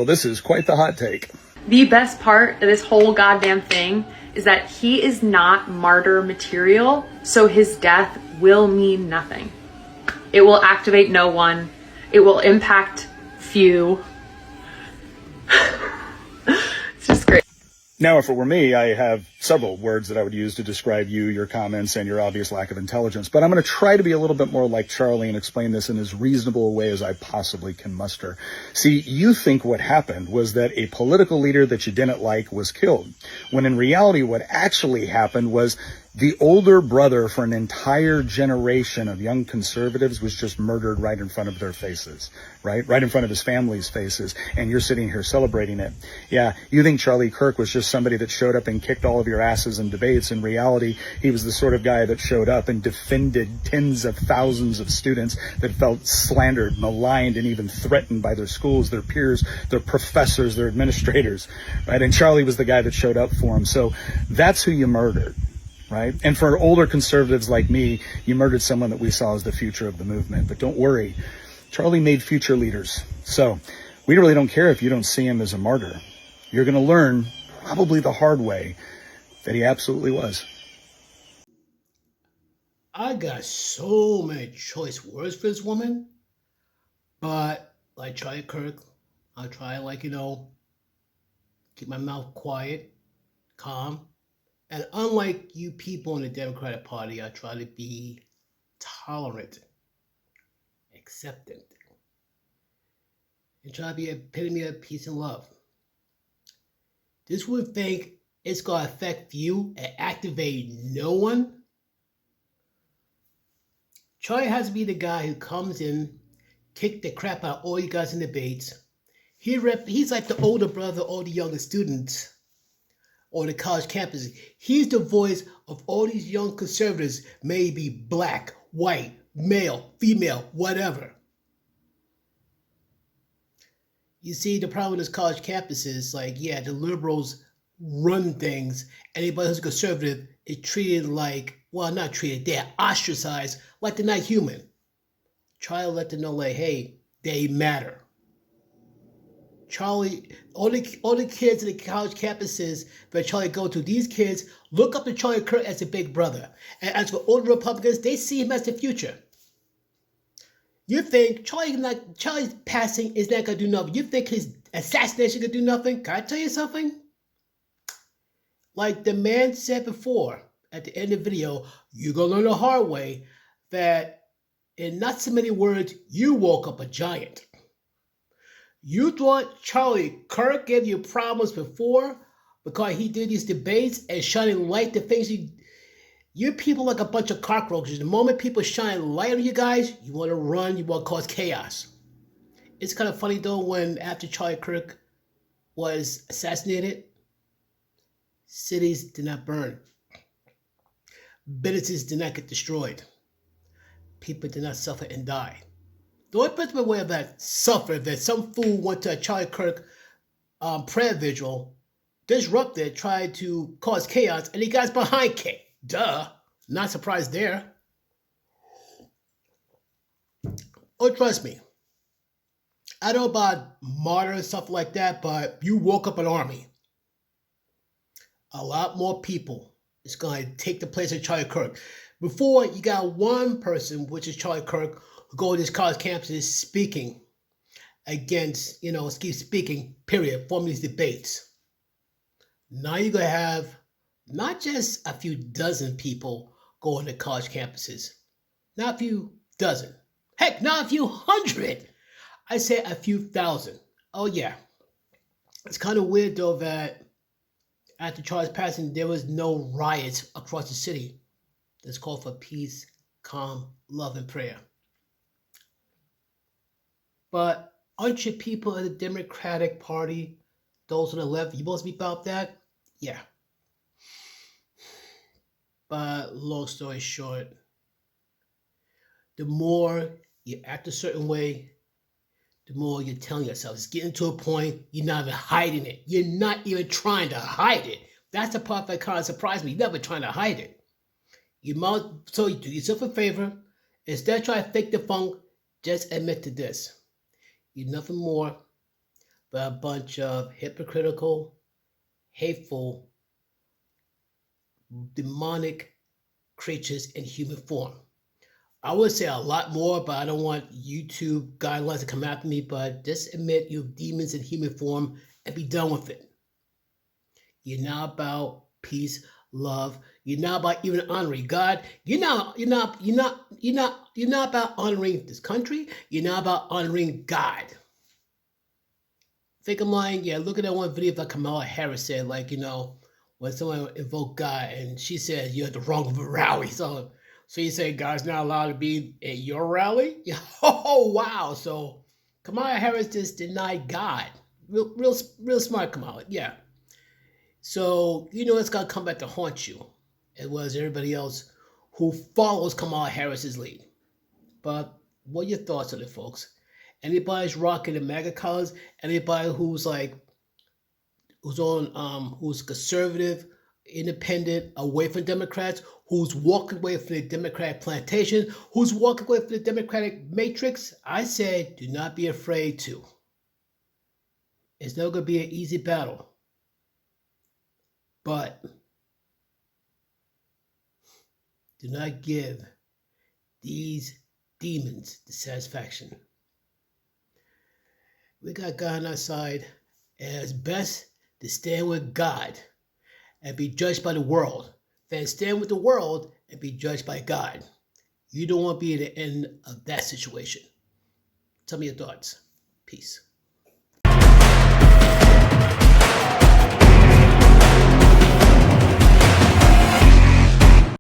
Well, this is quite the hot take. The best part of this whole goddamn thing is that he is not martyr material, so his death will mean nothing. It will activate no one. It will impact few. It's just great. Now, if it were me, I have several words that I would use to describe you, your comments, and your obvious lack of intelligence. But I'm going to try to be a little bit more like Charlie and explain this in as reasonable a way as I possibly can muster. See, you think what happened was that a political leader that you didn't like was killed, when in reality what actually happened was the older brother for an entire generation of young conservatives was just murdered right in front of their faces, right? Right in front of his family's faces. And you're sitting here celebrating it. Yeah, you think Charlie Kirk was just somebody that showed up and kicked all of your asses in debates. In reality, he was the sort of guy that showed up and defended tens of thousands of students that felt slandered, maligned, and even threatened by their schools, their peers, their professors, their administrators, right? And Charlie was the guy that showed up for him. So that's who you murdered. Right? And for older conservatives like me, you murdered someone that we saw as the future of the movement. But don't worry, Charlie made future leaders. So we really don't care if you don't see him as a martyr. You're going to learn, probably the hard way, that he absolutely was. I got so many choice words for this woman, but like Charlie Kirk, I'll try keep my mouth quiet, calm. And unlike you people in the Democratic Party, I try to be tolerant, accepting, and try to be an epitome of peace and love. This would think it's going to affect you and activate no one. Charlie has to be the guy who comes in, kick the crap out of all you guys in debates. He's like the older brother of all the younger students on the college campus. He's the voice of all these young conservatives, maybe black, white, male, female, whatever. You see, the problem with this college campus is the liberals run things. Anybody who's conservative is treated not treated, they're ostracized like they're not human. Try to let them know, hey, they matter. Charlie, all the kids in the college campuses that Charlie go to, these kids look up to Charlie Kirk as a big brother. And as for older Republicans, they see him as the future. You think Charlie's passing is not going to do nothing? You think his assassination going to do nothing? Can I tell you something? Like the man said before at the end of the video, you're going to learn the hard way that in not so many words, you woke up a giant. You thought Charlie Kirk gave you problems before because he did these debates and shining light to things you people like a bunch of cockroaches. The moment people shine light on you guys, you want to run, you want to cause chaos. It's kind of funny though, when after Charlie Kirk was assassinated, cities did not burn. Businesses did not get destroyed. People did not suffer and die. The only principal way of that suffered that some fool went to a Charlie Kirk prayer vigil, disrupted, tried to cause chaos, and he got behind K. Duh. Not surprised there. Oh, trust me. I don't know about martyr and stuff like that, but you woke up an army. A lot more people is going to take the place of Charlie Kirk. Before, you got one person, which is Charlie Kirk, who go to these college campuses speaking against, speaking, period, forming these debates. Now you're going to have not just a few dozen people going to college campuses, not a few dozen, heck, not a few hundred. I say a few thousand. Oh yeah. It's kind of weird though that after Charlie's passing, there was no riots across the city. That's called for peace, calm, love, and prayer. But aren't you people in the Democratic Party, those on the left, you supposed to be about that? Yeah. But long story short, the more you act a certain way, the more you're telling yourself. It's getting to a point you're not even hiding it. You're not even trying to hide it. That's the part that kind of surprised me. You're never trying to hide it. So you do yourself a favor. Instead of trying to fake the funk, just admit to this. You're nothing more but a bunch of hypocritical, hateful, demonic creatures in human form. I would say a lot more, but I don't want YouTube guidelines to come after me, but just admit you have demons in human form and be done with it. You're not about peace, love. You're not about even honoring God. You're not about honoring this country. You're not about honoring God. Think I'm lying? Yeah, look at that one video that Kamala Harris said, like, when someone invoked God and she said you're at the wrong rally. So you say God's not allowed to be at your rally? Oh wow. So Kamala Harris just denied God. Real smart Kamala. Yeah. So it's gonna come back to haunt you, as well as everybody else who follows Kamala Harris's lead. But what are your thoughts on it, folks? Anybody's rocking the MAGA colors? Anybody who's who's conservative, independent, away from Democrats, who's walking away from the Democratic plantation, who's walking away from the Democratic matrix? I said, do not be afraid to. It's not going to be an easy battle. But do not give these demons the satisfaction. We got God on our side, and it's best to stand with God and be judged by the world than stand with the world and be judged by God. You don't want to be at the end of that situation. Tell me your thoughts. Peace.